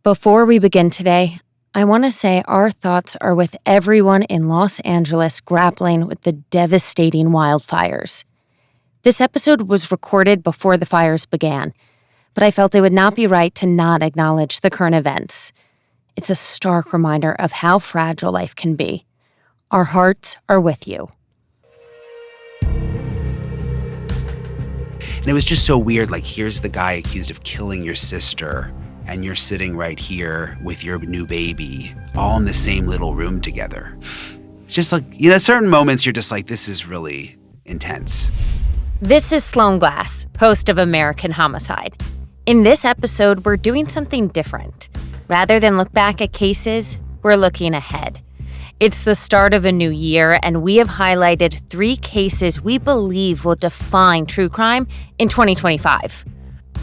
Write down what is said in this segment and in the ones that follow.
Before we begin today, I want to say our thoughts are with everyone in Los Angeles grappling with the devastating wildfires. This episode was recorded before the fires began, but I felt it would not be right to not acknowledge the current events. It's a stark reminder of how fragile life can be. Our hearts are with you. And it was just so weird, like, here's the guy accused of killing your sister, and you're sitting right here with your new baby, all in the same little room together. It's just like, certain moments you're just like, this is really intense. This is Sloane Glass, host of American Homicide. In this episode, we're doing something different. Rather than look back at cases, we're looking ahead. It's the start of a new year, and we have highlighted 3 cases we believe will define true crime in 2025.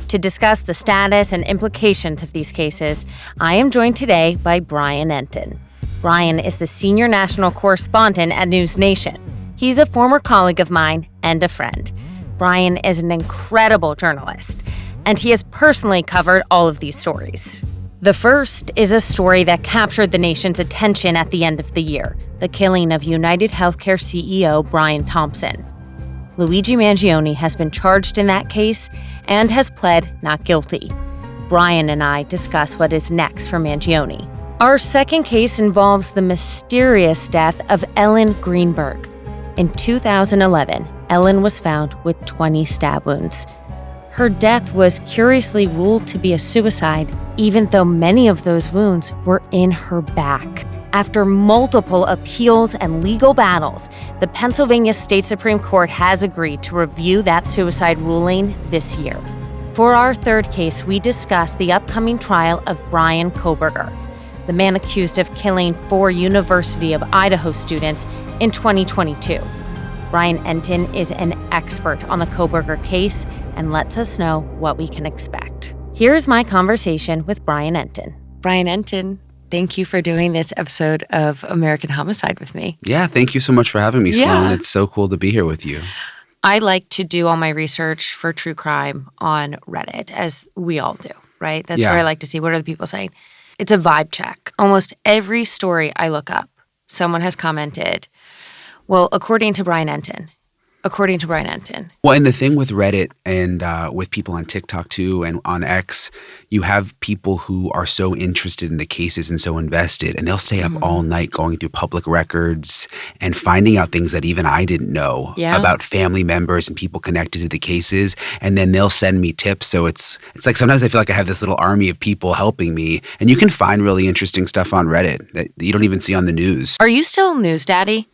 To discuss the status and implications of these cases, I am joined today by Brian Entin. Brian is the senior national correspondent at NewsNation. He's a former colleague of mine and a friend. Brian is an incredible journalist, and he has personally covered all of these stories. The first is a story that captured the nation's attention at the end of the year, the killing of United Healthcare CEO Brian Thompson. Luigi Mangioni has been charged in that case and has pled not guilty. Brian and I discuss what is next for Mangione. Our second case involves the mysterious death of Ellen Greenberg. In 2011, Ellen was found with 20 stab wounds. Her death was curiously ruled to be a suicide, even though many of those wounds were in her back. After multiple appeals and legal battles, the Pennsylvania State Supreme Court has agreed to review that suicide ruling this year. For our third case, we discuss the upcoming trial of Bryan Kohberger, the man accused of killing 4 University of Idaho students in 2022. Brian Entin is an expert on the Kohberger case and lets us know what we can expect. Here's my conversation with Brian Entin. Brian Entin, thank you for doing this episode of American Homicide with me. Yeah, thank you so much for having me, Sloane. It's so cool to be here with you. I like to do all my research for true crime on Reddit, as we all do, right? That's where I like to see what are the people saying. It's a vibe check. Almost every story I look up, someone has commented, well, according to Brian Entin. Well, and the thing with Reddit and with people on TikTok too and on X, you have people who are so interested in the cases and so invested, and they'll stay up all night going through public records and finding out things that even I didn't know about family members and people connected to the cases. And then they'll send me tips. So it's like sometimes I feel like I have this little army of people helping me. And you can find really interesting stuff on Reddit that you don't even see on the news. Are you still News Daddy?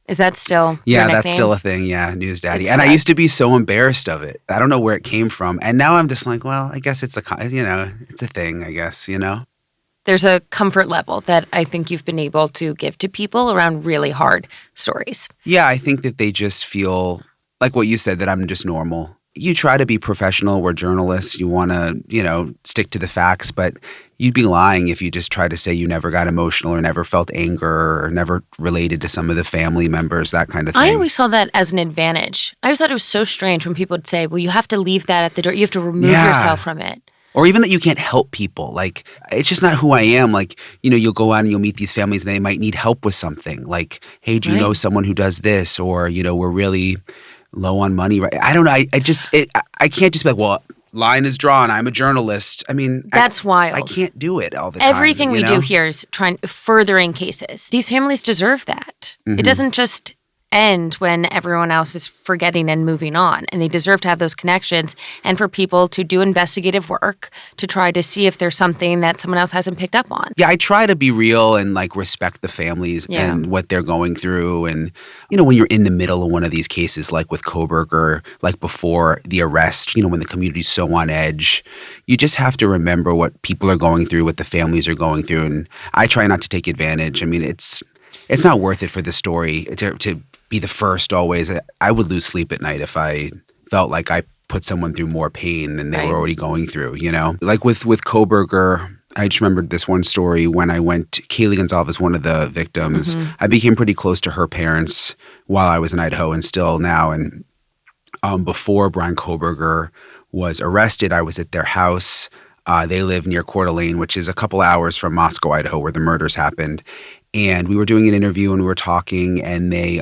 Is that still your nickname? That's still a thing. Yeah, News Daddy. And I used to be so embarrassed of it. I don't know where it came from. And now I'm just like, well, I guess it's a thing, I guess, There's a comfort level that I think you've been able to give to people around really hard stories. Yeah, I think that they just feel like what you said, that I'm just normal. You try to be professional. We're journalists. You want to, stick to the facts, but you'd be lying if you just try to say you never got emotional or never felt anger or never related to some of the family members, that kind of thing. I always saw that as an advantage. I always thought it was so strange when people would say, well, you have to leave that at the door. You have to remove yourself from it. Or even that you can't help people. Like, it's just not who I am. Like, you'll go out and you'll meet these families and they might need help with something. Like, hey, do you know someone who does this? Or, we're really low on money, right? I don't know. I can't just be like, well, line is drawn. I'm a journalist. I mean, that's wild. I can't do it all the time. Everything we do here is furthering cases. These families deserve that. It doesn't just end when everyone else is forgetting and moving on. And they deserve to have those connections and for people to do investigative work to try to see if there's something that someone else hasn't picked up on. Yeah, I try to be real and respect the families and what they're going through. And, when you're in the middle of one of these cases, like with Kohberger, like before the arrest, when the community's so on edge, you just have to remember what people are going through, what the families are going through. And I try not to take advantage. I mean, it's not worth it for the story to be the first always. I would lose sleep at night if I felt like I put someone through more pain than they were already going through, Like with Kohberger, I just remembered this one story when I went – Kaylee Gonzalez, one of the victims. I became pretty close to her parents while I was in Idaho and still now. And before Bryan Kohberger was arrested, I was at their house They live near Coeur d'Alene, which is a couple hours from Moscow, Idaho, where the murders happened. And we were doing an interview and we were talking, and they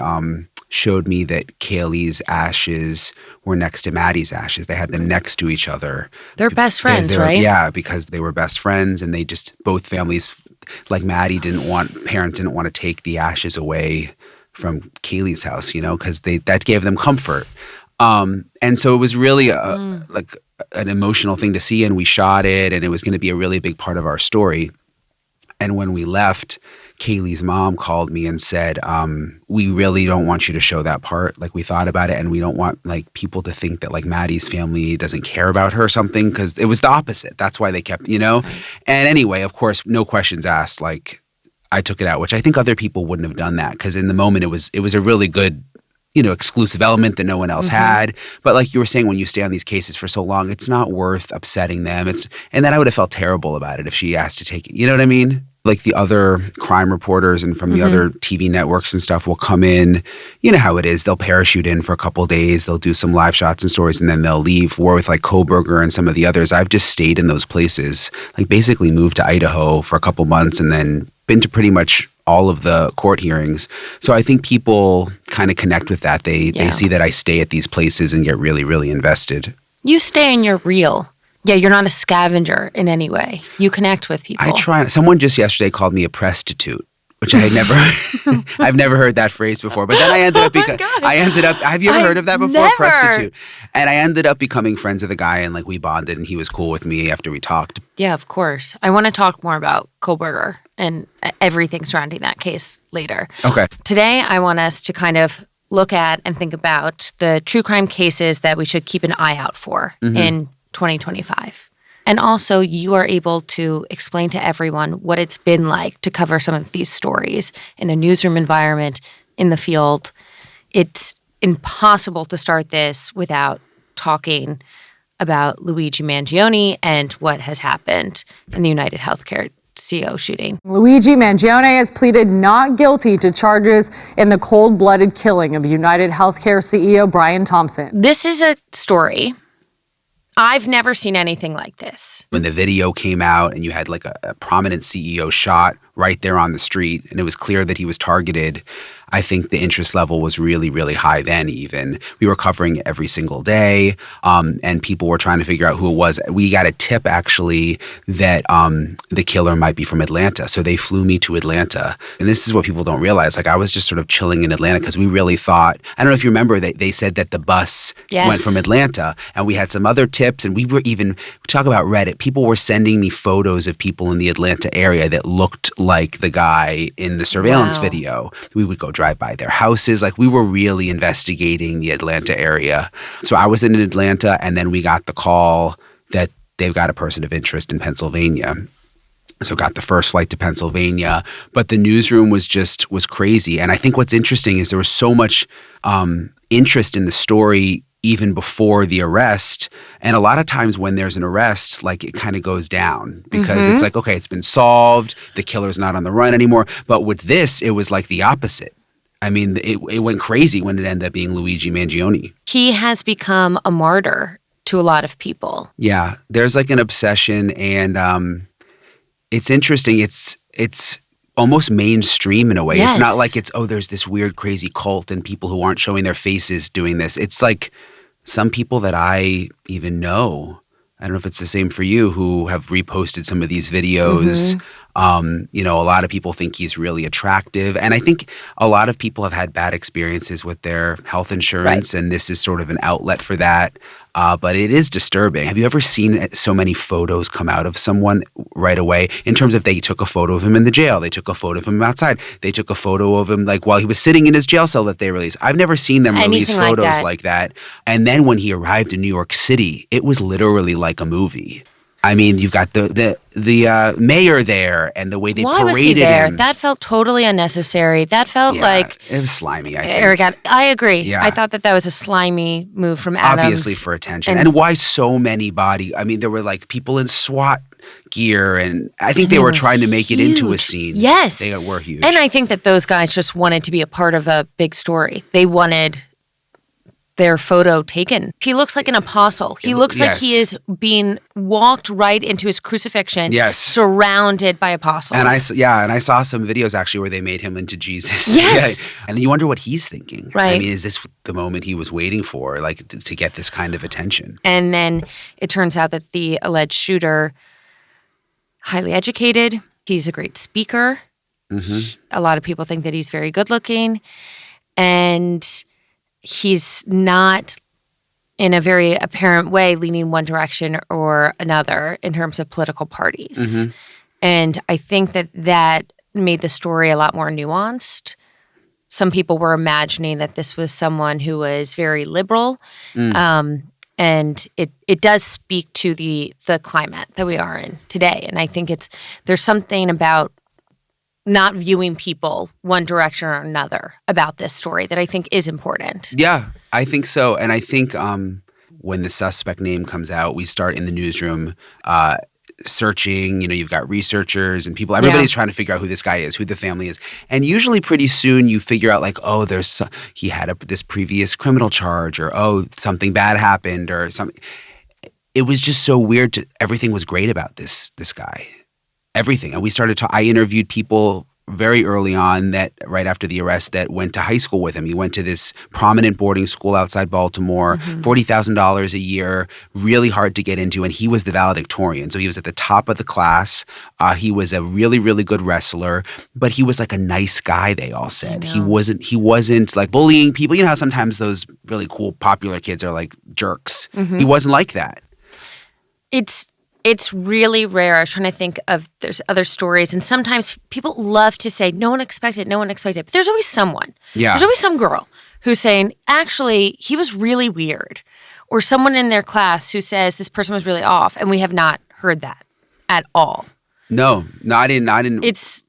showed me that Kaylee's ashes were next to Maddie's ashes. They had them next to each other. They're best friends, right? Yeah, because they were best friends, and they just, both families, like Maddie parents didn't want to take the ashes away from Kaylee's house, because that gave them comfort. And so it was really like an emotional thing to see, and we shot it, and it was going to be a really big part of our story. And when we left, Kaylee's mom called me and said, we really don't want you to show that part. Like, we thought about it, and we don't want like people to think that like Maddie's family doesn't care about her or something, because it was the opposite. That's why they kept, And anyway, of course, no questions asked. Like, I took it out, which I think other people wouldn't have done that, because in the moment it was a really good, exclusive element that no one else had. But like you were saying, when you stay on these cases for so long, it's not worth upsetting them. And then I would have felt terrible about it if she asked to take it. You know what I mean? Like the other crime reporters and from the other TV networks and stuff will come in. You know how it is. They'll parachute in for a couple of days. They'll do some live shots and stories, and then they'll leave. Or with like Kohberger and some of the others, I've just stayed in those places. Like basically moved to Idaho for a couple months and then been to pretty much all of the court hearings. So I think people kind of connect with that. They see that I stay at these places and get really, really invested. You stay and you're real. Yeah, you're not a scavenger in any way. You connect with people. I try. Someone just yesterday called me a prostitute, which I had never I've never heard that phrase before. But then I ended up have you ever heard of that before? Never. Prostitute. And I ended up becoming friends with a guy, and like we bonded, and he was cool with me after we talked. Yeah, of course. I want to talk more about Kohberger and everything surrounding that case later. Okay. Today, I want us to kind of look at and think about the true crime cases that we should keep an eye out for in 2025. And also, you are able to explain to everyone what it's been like to cover some of these stories in a newsroom environment, in the field. It's impossible to start this without talking about Luigi Mangioni and what has happened in the United Healthcare CEO shooting. Luigi Mangione has pleaded not guilty to charges in the cold-blooded killing of United Healthcare CEO Brian Thompson. This is a story. I've never seen anything like this. When the video came out and you had like a prominent CEO shot right there on the street, and it was clear that he was targeted, I think the interest level was really, really high then even. We were covering it every single day, and people were trying to figure out who it was. We got a tip, actually, that the killer might be from Atlanta. So they flew me to Atlanta. And this is what people don't realize. Like, I was just sort of chilling in Atlanta because we really thought, I don't know if you remember, they said that the bus went from Atlanta. And we had some other tips, and we were even, talk about Reddit, people were sending me photos of people in the Atlanta area that looked like the guy in the surveillance video. We would go drive by their houses. Like, we were really investigating the Atlanta area. So I was in Atlanta, and then we got the call that they've got a person of interest in Pennsylvania. So got the first flight to Pennsylvania, but the newsroom was crazy. And I think what's interesting is there was so much interest in the story even before the arrest. And a lot of times when there's an arrest, like, it kind of goes down because it's like, okay, it's been solved. The killer's not on the run anymore. But with this, it was like the opposite. I mean, it went crazy when it ended up being Luigi Mangioni. He has become a martyr to a lot of people. Yeah, there's like an obsession, and it's interesting. It's almost mainstream in a way. Yes. It's not like there's this weird, crazy cult and people who aren't showing their faces doing this. It's like some people that I even know, I don't know if it's the same for you, who have reposted some of these videos. A lot of people think he's really attractive. And I think a lot of people have had bad experiences with their health insurance, and this is sort of an outlet for that. But it is disturbing. Have you ever seen so many photos come out of someone right away in terms of they took a photo of him in the jail, they took a photo of him outside, they took a photo of him like while he was sitting in his jail cell that they released? I've never seen them release photos like that. And then when he arrived in New York City, it was literally like a movie. I mean, you've got the mayor there, and the way they paraded was he there? him. That felt totally unnecessary. That felt like it was slimy. I think. Arrogant. I agree. Yeah. I thought that was a slimy move from Adams. Obviously for attention, and why so many body? I mean, there were like people in SWAT gear, and I think they were trying to make it into a scene. Yes, they were huge, and I think that those guys just wanted to be a part of a big story. They wanted their photo taken. He looks like an apostle. He looks like he is being walked right into his crucifixion, surrounded by apostles. And I saw some videos actually where they made him into Jesus. Yes. And you wonder what he's thinking. Right. I mean, is this the moment he was waiting for, like, to get this kind of attention? And then it turns out that the alleged shooter, highly educated, he's a great speaker. Mm-hmm. A lot of people think that he's very good looking. And he's not, in a very apparent way, leaning one direction or another in terms of political parties. Mm-hmm. And I think that made the story a lot more nuanced. Some people were imagining that this was someone who was very liberal. And it does speak to the climate that we are in today. And I think there's something about not viewing people one direction or another about this story that I think is important. Yeah, I think so. And I think when the suspect name comes out, we start in the newsroom searching. You've got researchers and people. Everybody's trying to figure out who this guy is, who the family is. And usually pretty soon you figure out, like, oh, he had this previous criminal charge, or, oh, something bad happened, or something. It was just so weird. Everything was great about this guy. Everything. And we started to, I interviewed people very early on that right after the arrest that went to high school with him. He went to this prominent boarding school outside Baltimore, $40,000 a year, really hard to get into. And he was the valedictorian. So he was at the top of the class. He was a really, really good wrestler, but he was like a nice guy, they all said. He wasn't like bullying people. You know how sometimes those really cool, popular kids are like jerks. Mm-hmm. He wasn't like that. It's really rare. I was trying to think of, there's other stories, and sometimes people love to say, no one expected. But there's always someone. Yeah. There's always some girl who's saying, actually, he was really weird. Or someone in their class who says this person was really off, and we have not heard that at all. No, not in. It's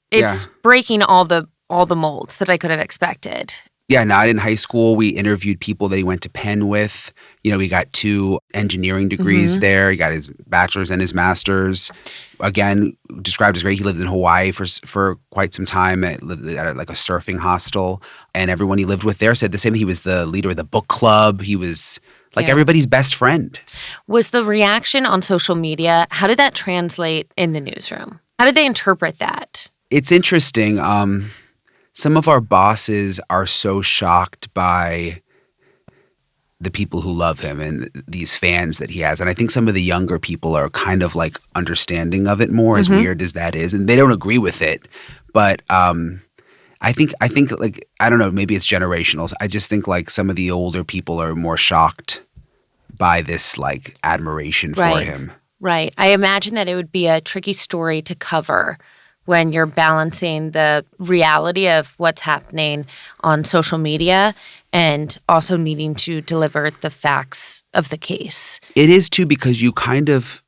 breaking all the molds that I could have expected. Yeah, not in high school. We interviewed people that he went to Penn with. We got 2 engineering degrees there. He got his bachelor's and his master's. Again, described as great. He lived in Hawaii for quite some time. Lived at like a surfing hostel. And everyone he lived with there said the same. He was the leader of the book club. He was like everybody's best friend. Was the reaction on social media, how did that translate in the newsroom? How did they interpret that? It's interesting. Some of our bosses are so shocked by the people who love him and these fans that he has. And I think some of the younger people are kind of like understanding of it more, as weird as that is. And they don't agree with it. But I think like, I don't know, maybe it's generational. I just think like some of the older people are more shocked by this like admiration for him. Right. I imagine that it would be a tricky story to cover when you're balancing the reality of what's happening on social media and also needing to deliver the facts of the case. It is, too, because you kind of,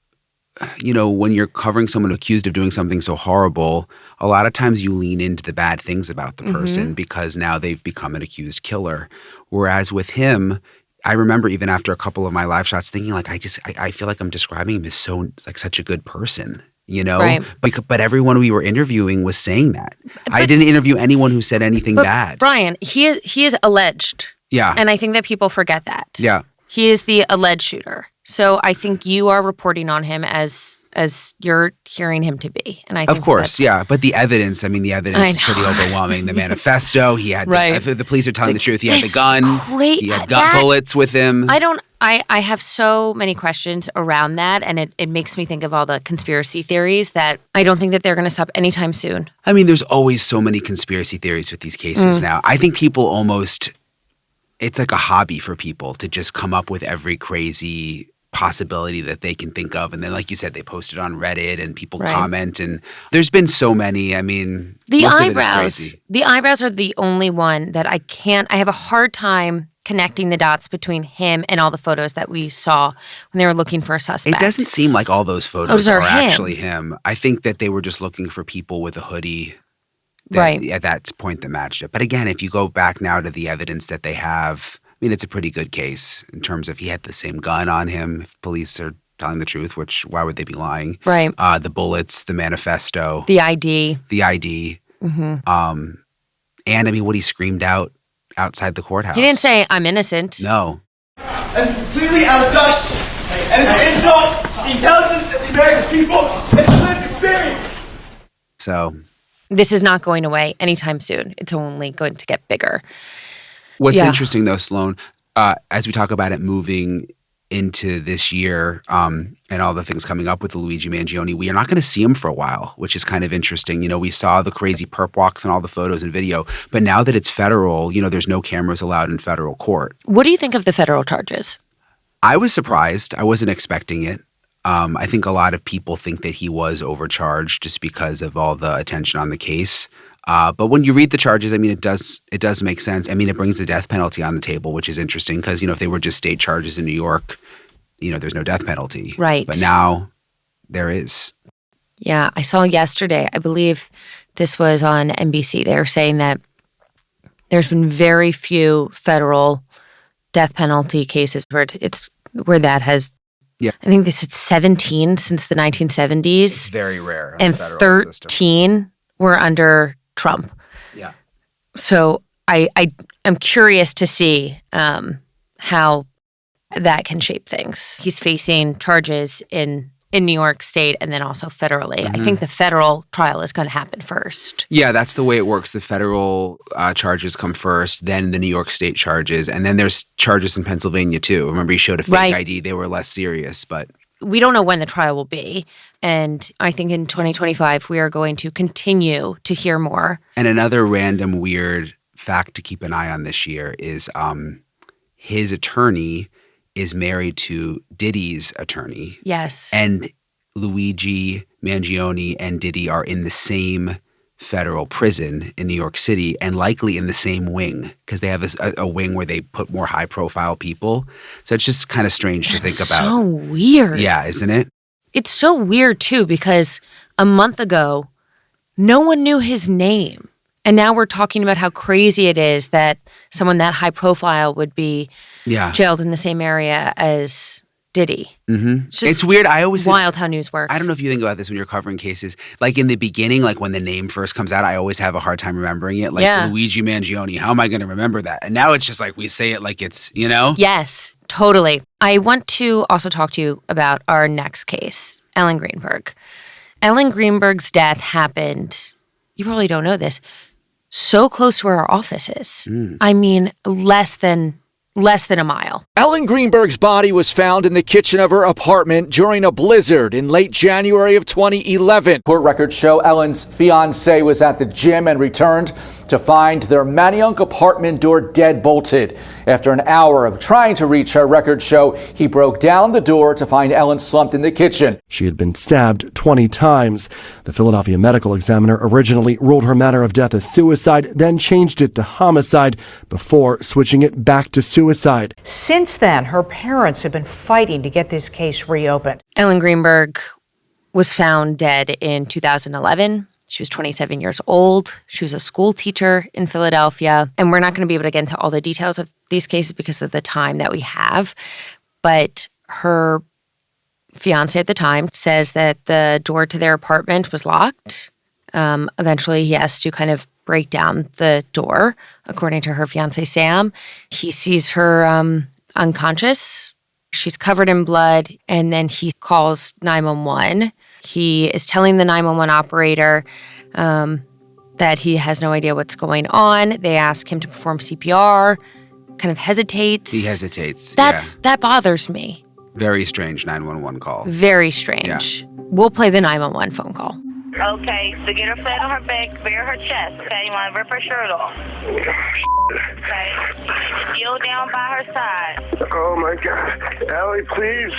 when you're covering someone accused of doing something so horrible, a lot of times you lean into the bad things about the person because now they've become an accused killer. Whereas with him, I remember even after a couple of my live shots thinking like, I feel like I'm describing him as such a good person. Right. But everyone we were interviewing was saying that. I didn't interview anyone who said anything bad. Brian, he is alleged. Yeah. And I think that people forget that. Yeah. He is the alleged shooter. So I think you are reporting on him as you're hearing him to be. And I think of course, yeah. But the evidence is pretty overwhelming. The manifesto, he had the police are telling the truth. He had the gun. He had bullets with him. I have so many questions around that, and it makes me think of all the conspiracy theories that I don't think that they're going to stop anytime soon. I mean, there's always so many conspiracy theories with these cases now. I think people it's like a hobby for people to just come up with every crazy possibility that they can think of. And then, like you said, they post it on Reddit and people comment. And there's been so many. I mean, most of it is crazy. The eyebrows are the only one that I have a hard time connecting the dots between him and all the photos that we saw when they were looking for a suspect. It doesn't seem like all those photos are actually him. I think that they were just looking for people with a hoodie at that point that matched it. But again, if you go back now to the evidence that they have, I mean, it's a pretty good case in terms of he had the same gun on him. If police are telling the truth, which why would they be lying? Right. The bullets, the manifesto. The ID. Mm-hmm. And I mean, what he screamed out outside the courthouse. He didn't say, "I'm innocent." No. and it's completely out of touch. And it's an insult to the intelligence of the American people and the lived experience. So this is not going away anytime soon. It's only going to get bigger. What's interesting, though, Sloane, as we talk about it moving into this year and all the things coming up with Luigi Mangioni, we are not going to see him for a while, which is kind of interesting. You know, we saw the crazy perp walks and all the photos and video, but now that it's federal, you know, there's no cameras allowed in federal court. What do you think of the federal charges? I was surprised. I wasn't expecting it. I think a lot of people think that he was overcharged just because of all the attention on the case. But when you read the charges, I mean, it does make sense. I mean, it brings the death penalty on the table, which is interesting because, you know, if they were just state charges in New York, you know, there's no death penalty. Right. But now there is. Yeah. I saw yesterday, I believe this was on NBC. They were saying that there's been very few federal death penalty cases where that has. Yeah. I think this is 17 since the 1970s. It's very rare. And 13 were under Trump. Yeah. So I'm curious to see how that can shape things. He's facing charges in New York State and then also federally. Mm-hmm. I think the federal trial is going to happen first. Yeah, that's the way it works. The federal charges come first, then the New York State charges, and then there's charges in Pennsylvania too. Remember, he showed a fake ID. They were less serious, but we don't know when the trial will be. And I think in 2025, we are going to continue to hear more. And another random weird fact to keep an eye on this year is his attorney is married to Diddy's attorney. Yes. And Luigi Mangioni and Diddy are in the same federal prison in New York City and likely in the same wing because they have a wing where they put more high-profile people. So it's just kind of strange to think about. So weird. Yeah, isn't it? It's so weird, too, because a month ago, no one knew his name. And now we're talking about how crazy it is that someone that high profile would be jailed in the same area as Diddy. Mm-hmm. It's weird. I always wild how news works. I don't know if you think about this when you're covering cases. Like in the beginning, like when the name first comes out, I always have a hard time remembering it. Like Luigi Mangioni, how am I going to remember that? And now it's just like we say it like it's, you know? Yes, totally. I want to also talk to you about our next case, Ellen Greenberg. Ellen Greenberg's death happened, you probably don't know this, so close to where our office is. I mean, less than a mile. Ellen Greenberg's body was found in the kitchen of her apartment during a blizzard in late January of 2011. Court records show Ellen's fiancé was at the gym and returned to find their Manayunk apartment door dead bolted. After an hour of trying to reach her, records show he broke down the door to find Ellen slumped in the kitchen. She had been stabbed 20 times. The Philadelphia medical examiner originally ruled her manner of death as suicide, then changed it to homicide before switching it back to suicide. Since then, her parents have been fighting to get this case reopened. Ellen Greenberg was found dead in 2011. She was 27 years old. She was a school teacher in Philadelphia. And we're not going to be able to get into all the details of these cases because of the time that we have. But her fiance at the time says that the door to their apartment was locked. Eventually, he has to kind of break down the door, according to her fiance, Sam. He sees her unconscious. She's covered in blood, and then he calls 911. He is telling the 911 operator that he has no idea what's going on. They ask him to perform CPR, kind of hesitates. He hesitates, That bothers me. Very strange 911 call. Very strange. Yeah. We'll play the 911 phone call. Okay, so get her flat on her back, bare her chest, okay? You want to rip her shirt off. Okay? Kneel down by her side. Oh, my God. Ellie, please.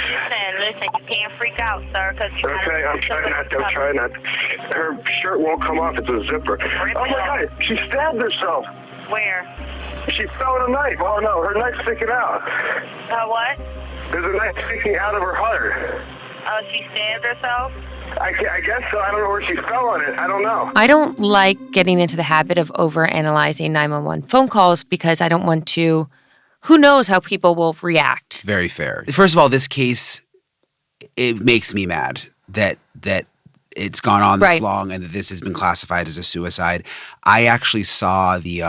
Listen, you can't freak out, sir, because you okay, I'm trying not. Her shirt won't come off. It's a zipper. Oh, my God. She stabbed herself. Where? She fell with a knife. Oh, no, her knife's sticking out. What? There's a knife sticking out of her heart. Oh, she stabbed herself? I guess so. I don't know where she fell on it. I don't know. I don't like getting into the habit of overanalyzing 911 phone calls because I don't want to. Who knows how people will react? Very fair. First of all, this case, it makes me mad that it's gone on this long and that this has been classified as a suicide. I actually saw the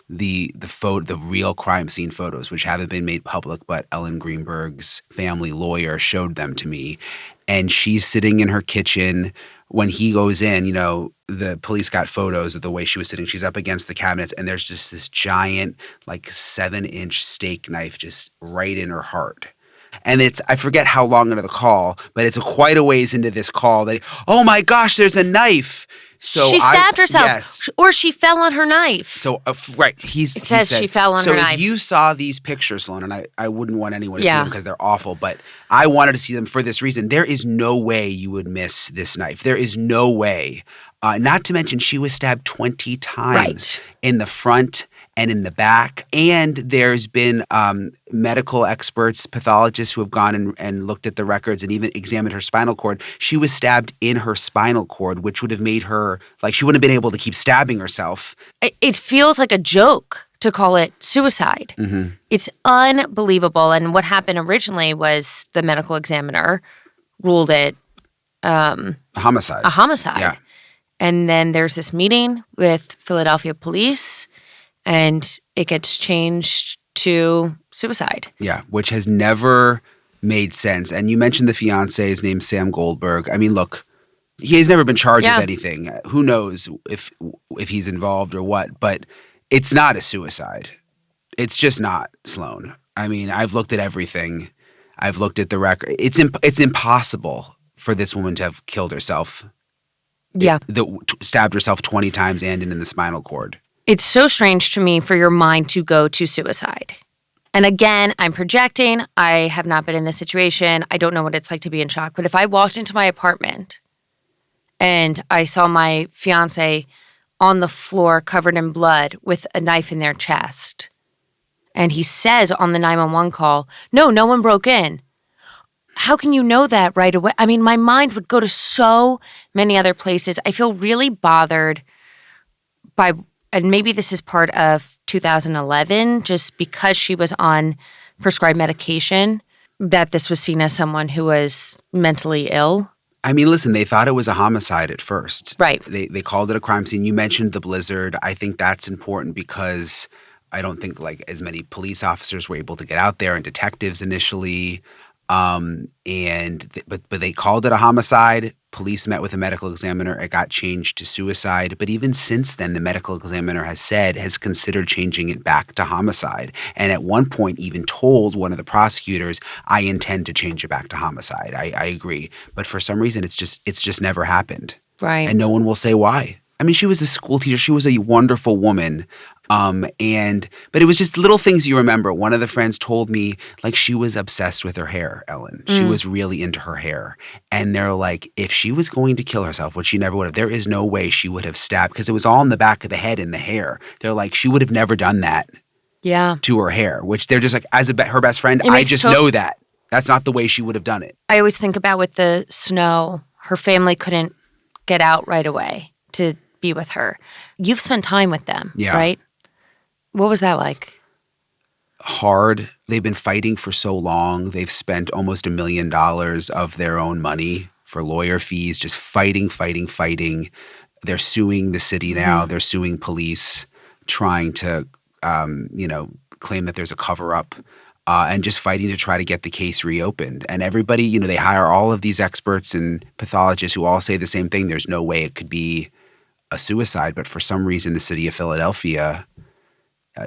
the real crime scene photos, which haven't been made public, but Ellen Greenberg's family lawyer showed them to me. And she's sitting in her kitchen. When he goes in, you know, the police got photos of the way she was sitting. She's up against the cabinets, and there's just this giant, like 7-inch steak knife just right in her heart. And I forget how long into the call, but it's quite a ways into this call that, oh my gosh, there's a knife. So she stabbed herself, yes. Or she fell on her knife. So, right. It says she fell on her knife. So if you saw these pictures, Sloane, and I wouldn't want anyone to see them because they're awful, but I wanted to see them for this reason. There is no way you would miss this knife. There is no way. Not to mention she was stabbed 20 times in the front and in the back. And there's been medical experts, pathologists who have gone and looked at the records and even examined her spinal cord. She was stabbed in her spinal cord, which would have made her, like, she wouldn't have been able to keep stabbing herself. It feels like a joke to call it suicide. Mm-hmm. It's unbelievable. And what happened originally was the medical examiner ruled it a homicide. A homicide. Yeah. And then there's this meeting with Philadelphia police, and it gets changed to suicide. Yeah, which has never made sense. And you mentioned the fiancé is named Sam Goldberg. I mean, look, he's never been charged with anything. Who knows if he's involved or what, but it's not a suicide. It's just not, Sloane. I mean, I've looked at everything. I've looked at the record. It's impossible for this woman to have killed herself. Yeah. Stabbed herself 20 times and in the spinal cord. It's so strange to me for your mind to go to suicide. And again, I'm projecting. I have not been in this situation. I don't know what it's like to be in shock. But if I walked into my apartment and I saw my fiance on the floor covered in blood with a knife in their chest, and he says on the 911 call, no one broke in. How can you know that right away? I mean, my mind would go to so many other places. I feel really bothered by, and maybe this is part of 2011, just because she was on prescribed medication, that this was seen as someone who was mentally ill. I mean, listen, they thought it was a homicide at first. Right. They called it a crime scene. You mentioned the blizzard. I think that's important because I don't think like as many police officers were able to get out there and detectives initially. But they called it a homicide. Police met with a medical examiner. It got changed to suicide. But even since then, the medical examiner has considered changing it back to homicide. And at one point even told one of the prosecutors, I intend to change it back to homicide. I agree. But for some reason, it's just never happened. Right. And no one will say why. I mean, she was a school teacher. She was a wonderful woman. But it was just little things you remember. One of the friends told me, like, she was obsessed with her hair, Ellen. She was really into her hair. And they're like, if she was going to kill herself, which she never would have, there is no way she would have stabbed, because it was all in the back of the head and the hair. They're like, she would have never done that to her hair, which they're just like, as her best friend, I just know that. That's not the way she would have done it. I always think about with the snow, her family couldn't get out right away to be with her. You've spent time with them, right? What was that like? Hard. They've been fighting for so long. They've spent almost $1 million of their own money for lawyer fees, just fighting. They're suing the city now. They're suing police, trying to, claim that there's a cover-up, and just fighting to try to get the case reopened. And everybody, they hire all of these experts and pathologists who all say the same thing. There's no way it could be a suicide. But for some reason, the city of Philadelphia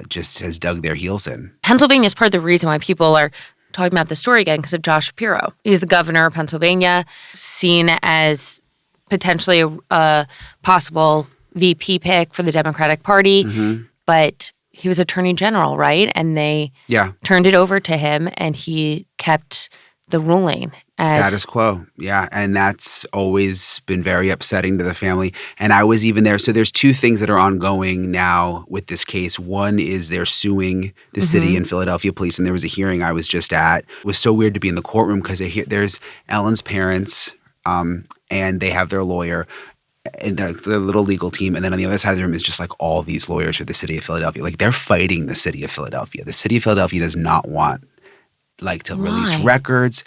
just has dug their heels in. Pennsylvania is part of the reason why people are talking about the story again, because of Josh Shapiro. He's the governor of Pennsylvania, seen as potentially a possible VP pick for the Democratic Party. But he was attorney general, right? And they turned it over to him, and he kept the ruling. Status quo, and that's always been very upsetting to the family. And I was even there. So there's two things that are ongoing now with this case. One is they're suing the city and Philadelphia police, and there was a hearing I was just at. It was so weird to be in the courtroom because there's Ellen's parents, and they have their lawyer and their little legal team, and then on the other side of the room is just like all these lawyers for the city of Philadelphia. Like, they're fighting the city of Philadelphia. The city of Philadelphia does not want to release records.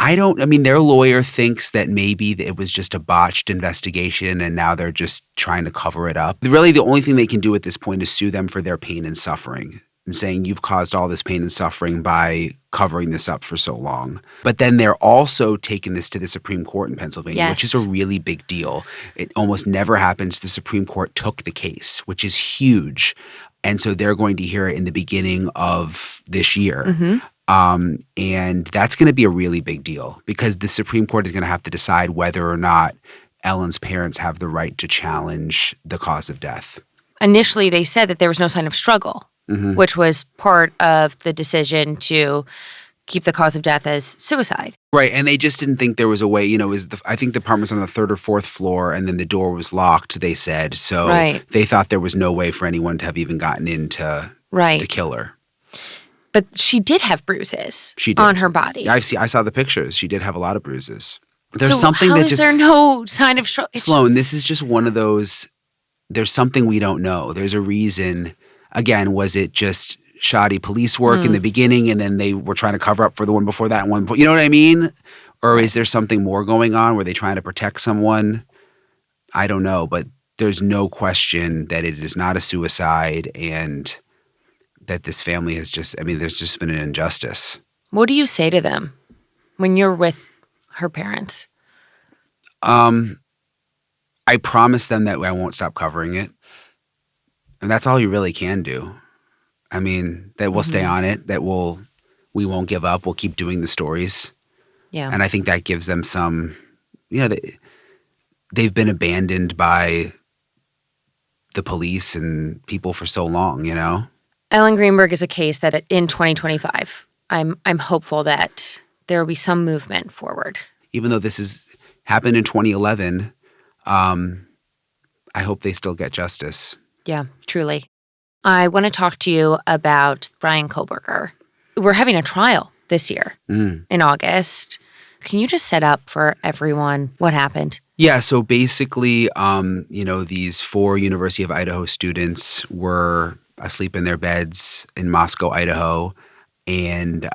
their lawyer thinks that maybe it was just a botched investigation and now they're just trying to cover it up. Really, the only thing they can do at this point is sue them for their pain and suffering and saying you've caused all this pain and suffering by covering this up for so long. But then they're also taking this to the Supreme Court in Pennsylvania, which is a really big deal. It almost never happens. The Supreme Court took the case, which is huge. And so they're going to hear it in the beginning of this year. And that's going to be a really big deal because the Supreme Court is going to have to decide whether or not Ellen's parents have the right to challenge the cause of death. Initially, they said that there was no sign of struggle, which was part of the decision to keep the cause of death as suicide. Right, and they just didn't think there was a way, I think the apartment was on the 3rd or 4th floor and then the door was locked, they said. So they thought there was no way for anyone to have even gotten in to kill her. But she did have bruises on her body. I saw the pictures. She did have a lot of bruises. There's so something how that is just there no sign of struggle? Sloane, this is just one of those, there's something we don't know. There's a reason. Again, was it just shoddy police work in the beginning and then they were trying to cover up for the one before that and one before, you know what I mean? Or is there something more going on? Were they trying to protect someone? I don't know, but there's no question that it is not a suicide and that this family has there's just been an injustice. What do you say to them when you're with her parents? I promise them that I won't stop covering it. And that's all you really can do. That we'll stay on it, that we won't give up. We'll keep doing the stories. Yeah. And I think that gives them some, they've been abandoned by the police and people for so long, Ellen Greenberg is a case that in 2025, I'm hopeful that there will be some movement forward. Even though this has happened in 2011, I hope they still get justice. Yeah, truly. I want to talk to you about Bryan Kohberger. We're having a trial this year in August. Can you just set up for everyone what happened? Yeah, so basically, these 4 University of Idaho students were asleep in their beds in Moscow, Idaho, and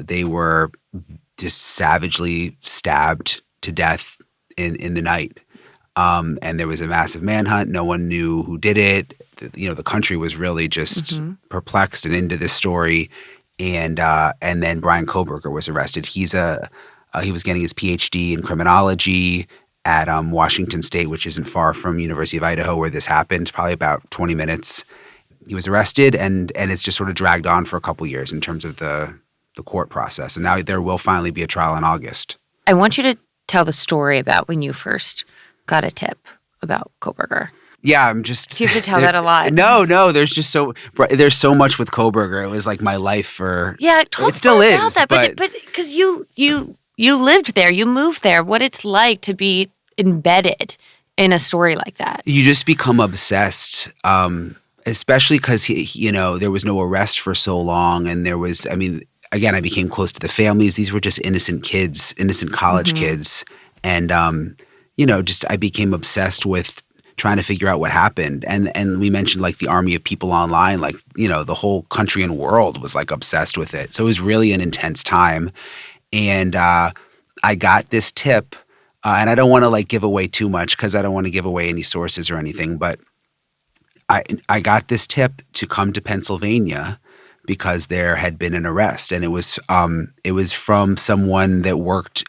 they were just savagely stabbed to death in the night. And there was a massive manhunt. No one knew who did it. The country was really just perplexed and into this story. And then Bryan Kohberger was arrested. He was getting his PhD in criminology at Washington State, which isn't far from University of Idaho where this happened, probably about 20 minutes. He was arrested, and it's just sort of dragged on for a couple years in terms of the court process. And now there will finally be a trial in August. I want you to tell the story about when you first got a tip about Kohberger. Yeah, I'm just... Do you have to tell that a lot? No, there's so much with Kohberger. It was like my life for... Yeah, talk it still more is, about that. But because you lived there, you moved there, what it's like to be embedded in a story like that. You just become obsessed, especially because, there was no arrest for so long. And there was, again, I became close to the families. These were just innocent kids, innocent college kids. And, I became obsessed with trying to figure out what happened. And we mentioned like the army of people online, like, the whole country and world was like obsessed with it. So it was really an intense time. And I got this tip, and I don't want to like give away too much because I don't want to give away any sources or anything, but I got this tip to come to Pennsylvania because there had been an arrest, and it was from someone that worked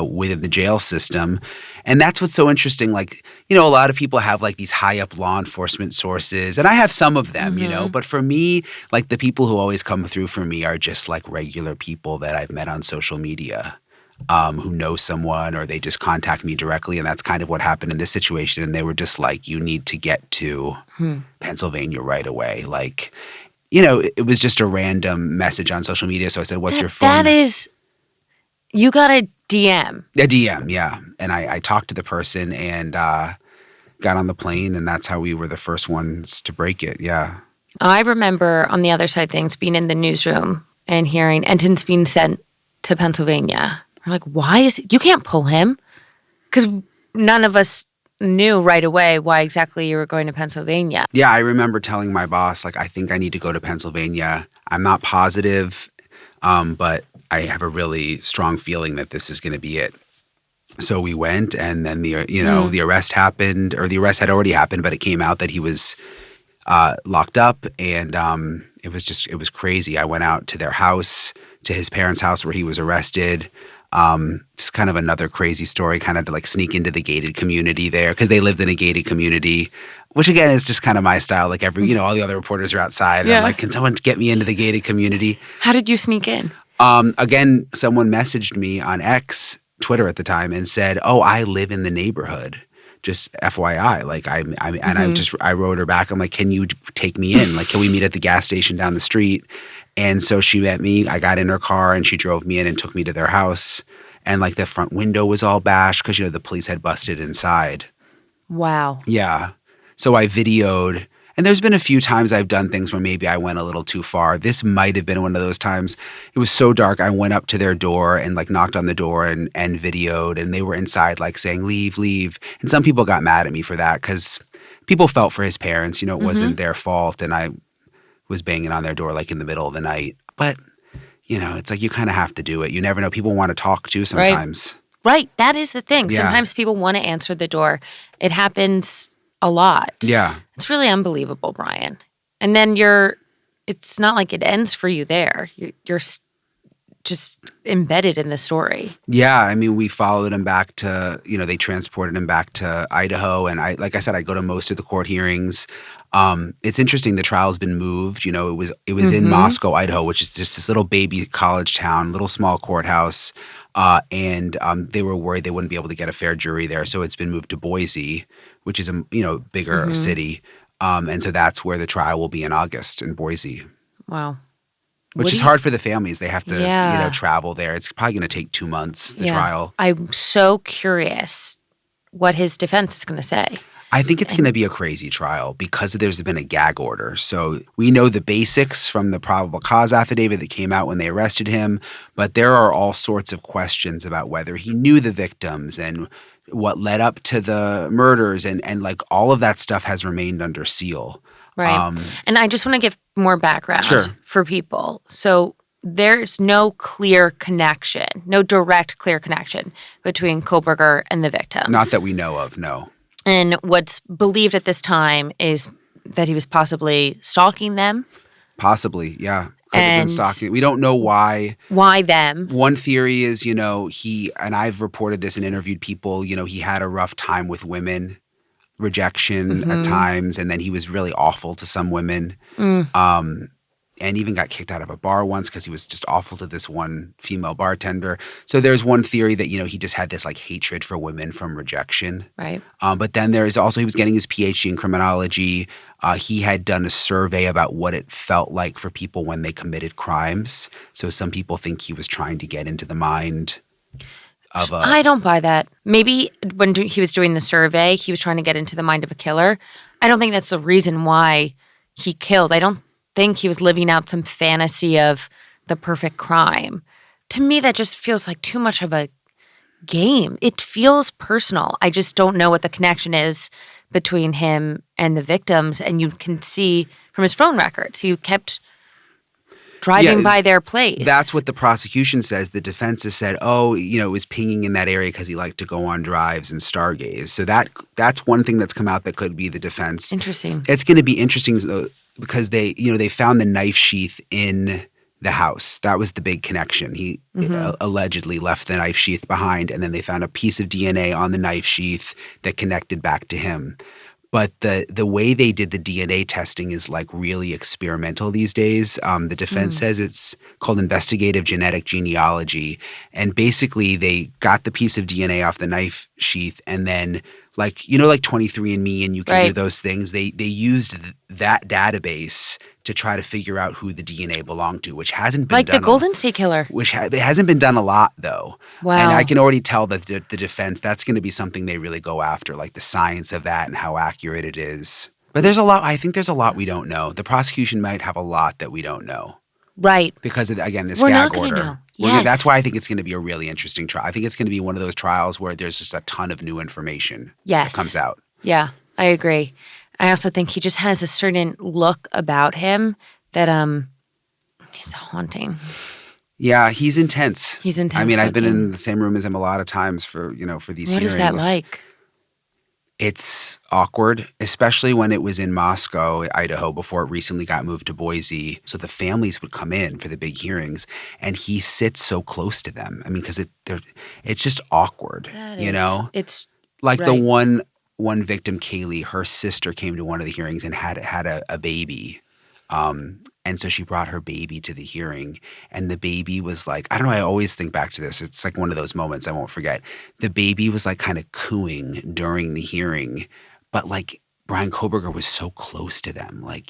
within the jail system. And that's what's so interesting. Like, a lot of people have like these high up law enforcement sources, and I have some of them, but for me, like the people who always come through for me are just like regular people that I've met on social media, who know someone, or they just contact me directly. And that's kind of what happened in this situation. And they were just like, you need to get to Pennsylvania right away. Like, it was just a random message on social media. So I said, what's your phone? That is, you got a DM. A DM, yeah. And I talked to the person and got on the plane, and that's how we were the first ones to break it, yeah. I remember on the other side of things being in the newsroom and hearing Entin's being sent to Pennsylvania. I'm like, why is it? You can't pull him. Because none of us knew right away why exactly you were going to Pennsylvania. Yeah, I remember telling my boss, like, I think I need to go to Pennsylvania. I'm not positive, but I have a really strong feeling that this is going to be it. So we went, and then the arrest happened, or the arrest had already happened, but it came out that he was locked up, and it was crazy. I went out to their house, to his parents' house where he was arrested. It's kind of another crazy story, kind of to like sneak into the gated community there, because they lived in a gated community, which again is just kind of my style. Like all the other reporters are outside, and I'm like, can someone get me into the gated community? How did you sneak in? Again, someone messaged me on X, Twitter at the time, and said, "Oh, I live in the neighborhood. Just FYI." Like I wrote her back. I'm like, "Can you take me in? Like, can we meet at the gas station down the street?" And so she met me. I got in her car, and she drove me in and took me to their house. And like the front window was all bashed because the police had busted inside. Wow. Yeah. So I videoed. And there's been a few times I've done things where maybe I went a little too far. This might have been one of those times. It was so dark. I went up to their door and like knocked on the door and videoed, and they were inside like saying, "Leave, leave." And some people got mad at me for that because people felt for his parents. It wasn't their fault. And I was banging on their door like in the middle of the night. But, it's like you kind of have to do it. You never know. People want to talk too sometimes. Right. That is the thing. Yeah. Sometimes people want to answer the door. It happens a lot. Yeah. It's really unbelievable, Brian. And then it's not like it ends for you there. You're just embedded in the story. Yeah. I mean, we followed him back to, they transported him back to Idaho. And like I said, I go to most of the court hearings. It's interesting. The trial's been moved. It was in Moscow, Idaho, which is just this little baby college town, little small courthouse. And they were worried they wouldn't be able to get a fair jury there. So it's been moved to Boise, which is a bigger city. And so that's where the trial will be in August, in Boise. Wow. Which is hard for the families. They have to travel there. It's probably going to take 2 months, the trial. I'm so curious what his defense is going to say. I think it's going to be a crazy trial because there's been a gag order. So we know the basics from the probable cause affidavit that came out when they arrested him, but there are all sorts of questions about whether he knew the victims and what led up to the murders, and like all of that stuff has remained under seal. Right. And I just want to give more background for people. So there's no clear connection, no direct clear connection between Kohberger and the victims. Not that we know of, no. And what's believed at this time is that he was possibly stalking them. Possibly, yeah. Could have been stalking. We don't know why. Why them? One theory is, he, and I've reported this and interviewed people, he had a rough time with women, rejection at times, and then he was really awful to some women. And even got kicked out of a bar once because he was just awful to this one female bartender. So there's one theory that, he just had this like hatred for women from rejection. Right. But then there's also, he was getting his PhD in criminology. He had done a survey about what it felt like for people when they committed crimes. So some people think he was trying to get into the mind of a... I don't buy that. Maybe when he was doing the survey, he was trying to get into the mind of a killer. I don't think that's the reason why he killed. I don't think he was living out some fantasy of the perfect crime. To me, that just feels like too much of a game. It feels personal. I just don't know what the connection is between him and the victims. And you can see from his phone records, he kept driving by their place. That's what the prosecution says. The defense has said, it was pinging in that area because he liked to go on drives and stargaze. So that's one thing that's come out that could be the defense. Interesting. It's going to be interesting because they found the knife sheath in the house. That was the big connection. He allegedly left the knife sheath behind, and then they found a piece of DNA on the knife sheath that connected back to him. But the way they did the DNA testing is like really experimental these days. The defense says it's called investigative genetic genealogy. And basically they got the piece of DNA off the knife sheath, and then like 23andMe, and you can do those things. They used that database to try to figure out who the DNA belonged to, which hasn't been done. Like the Golden State Killer. It hasn't been done a lot, though. Wow. And I can already tell that the defense, that's going to be something they really go after, like the science of that and how accurate it is. But there's a lot, I think there's a lot we don't know. The prosecution might have a lot that we don't know. Right. Because of, again, this We're gag not gonna order. know. Yes. That's why I think it's going to be a really interesting trial. I think it's going to be one of those trials where there's just a ton of new information that comes out. Yeah, I agree. I also think he just has a certain look about him that he's haunting. Yeah, he's intense. He's intense. I mean, I've been in the same room as him a lot of times for these hearings. What is that like? It's awkward, especially when it was in Moscow, Idaho, before it recently got moved to Boise. So the families would come in for the big hearings, and he sits so close to them. I mean, because it's just awkward, It's like right. the one victim, Kaylee, her sister came to one of the hearings and had a baby. And so she brought her baby to the hearing, and the baby was like, I don't know, I always think back to this. It's like one of those moments I won't forget. The baby was like kind of cooing during the hearing, but like Bryan Kohberger was so close to them, like,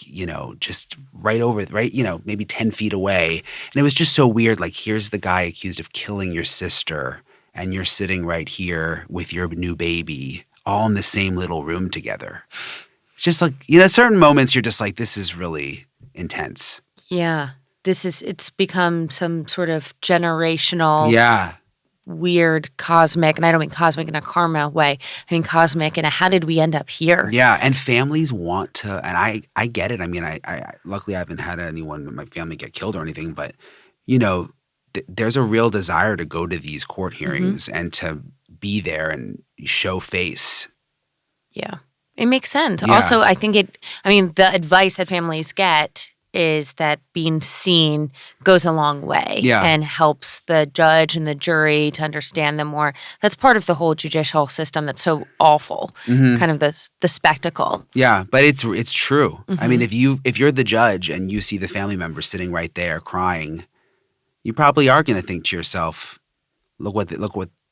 just maybe 10 feet away. And it was just so weird. Like, here's the guy accused of killing your sister, and you're sitting right here with your new baby, all in the same little room together. It's just like, certain moments you're just like, this is really intense. Yeah. It's become some sort of generational, weird cosmic, and I don't mean cosmic in a karma way. I mean cosmic in a how did we end up here? Yeah, and families want to, and I get it. I mean, I luckily I haven't had anyone in my family get killed or anything, but, there's a real desire to go to these court hearings and to be there and show face. Yeah. It makes sense. Yeah. Also, I think the advice that families get is that being seen goes a long way and helps the judge and the jury to understand them more. That's part of the whole judicial system that's so awful, kind of the spectacle. Yeah, but it's true. I mean, if you're the judge and you see the family member sitting right there crying, you probably are going to think to yourself, look what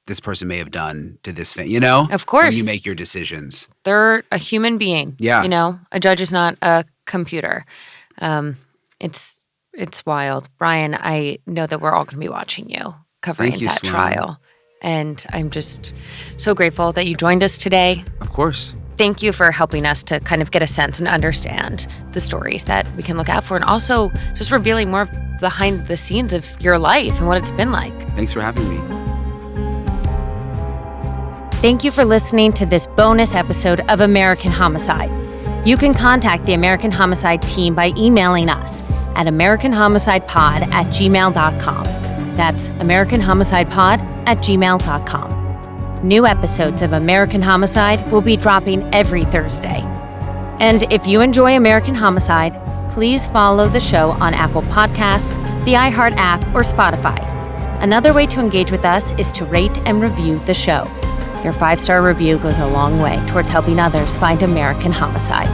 this person may have done to this family, Of course. When you make your decisions. They're a human being. Yeah. A judge is not a computer. It's wild. Brian, I know that we're all going to be watching you covering that Sloane. trial. And I'm just so grateful that you joined us today. Of course. Thank you for helping us to kind of get a sense and understand the stories that we can look out for, and also just revealing more behind the scenes of your life and what it's been like. Thanks for having me. Thank you for listening to this bonus episode of American Homicide. You can contact the American Homicide team by emailing us at americanhomicidepod@gmail.com. That's americanhomicidepod@gmail.com. New episodes of American Homicide will be dropping every Thursday. And if you enjoy American Homicide, please follow the show on Apple Podcasts, the iHeart app, or Spotify. Another way to engage with us is to rate and review the show. Your 5-star review goes a long way towards helping others find American Homicide.